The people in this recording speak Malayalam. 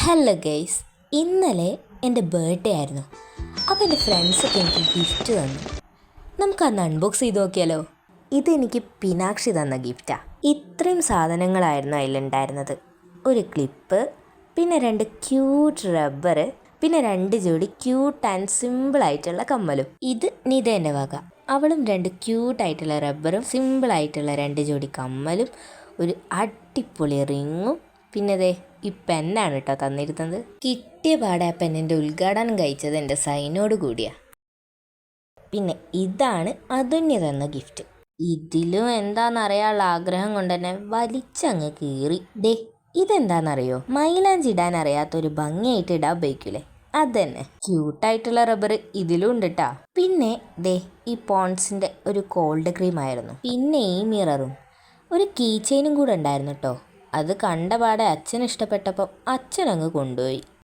ഹലോ ഗൈസ്, ഇന്നലെ എൻ്റെ ബർത്ത്ഡേ ആയിരുന്നു. അപ്പോൾ എൻ്റെ ഫ്രണ്ട്സൊക്കെ എനിക്ക് ഗിഫ്റ്റ് തന്നു. നമുക്ക് അന്ന് അൺബോക്സ് ചെയ്ത് നോക്കിയാലോ? ഇതെനിക്ക് പിനാക്ഷി തന്ന ഗിഫ്റ്റാണ്. ഇത്രയും സാധനങ്ങളായിരുന്നു അതിലുണ്ടായിരുന്നത്. ഒരു ക്ലിപ്പ്, പിന്നെ 2 ക്യൂട്ട് റബ്ബർ, പിന്നെ 2 ജോഡി ക്യൂട്ട് ആൻഡ് സിമ്പിളായിട്ടുള്ള കമ്മലും. ഇത് നിതേൻ്റെ വക. അവളും 2 ക്യൂട്ടായിട്ടുള്ള റബ്ബറും സിമ്പിളായിട്ടുള്ള 2 ജോഡി കമ്മലും ഒരു അടിപൊളി റിങ്ങും, പിന്നെ ദേ ഈ പെന്നാണ് കേട്ടോ തന്നിരുന്നത്. കിട്ടിയ പാടെ ആ പെന്നിൻ്റെ ഉദ്ഘാടനം കഴിച്ചത് എൻ്റെ സൈനോട് കൂടിയാണ്. പിന്നെ ഇതാണ് അതുന്യ തന്ന ഗിഫ്റ്റ്. ഇതിലും എന്താണെന്നറിയാനുള്ള ആഗ്രഹം കൊണ്ട് തന്നെ വലിച്ചങ്ങ് കീറി. ദേ ഇതെന്താണെന്നറിയോ? മൈലാഞ്ചി ഇടാൻ അറിയാത്തൊരു ഭംഗിയായിട്ട് ഇടാൻ ഉപയോഗിക്കൂലേ, അതന്നെ. ക്യൂട്ടായിട്ടുള്ള റബ്ബർ ഇതിലും ഉണ്ട് കേട്ടോ. പിന്നെ ദേ ഈ പോൺസിൻ്റെ ഒരു കോൾഡ് ക്രീം ആയിരുന്നു. പിന്നെ ഈ മിററും ഒരു കീ ചെയിനും കൂടെ ഉണ്ടായിരുന്നു കേട്ടോ. അത് കണ്ടപാടെ അച്ഛൻ ഇഷ്ടപ്പെട്ടപ്പോൾ അച്ഛനങ്ങ് കൊണ്ടുപോയി.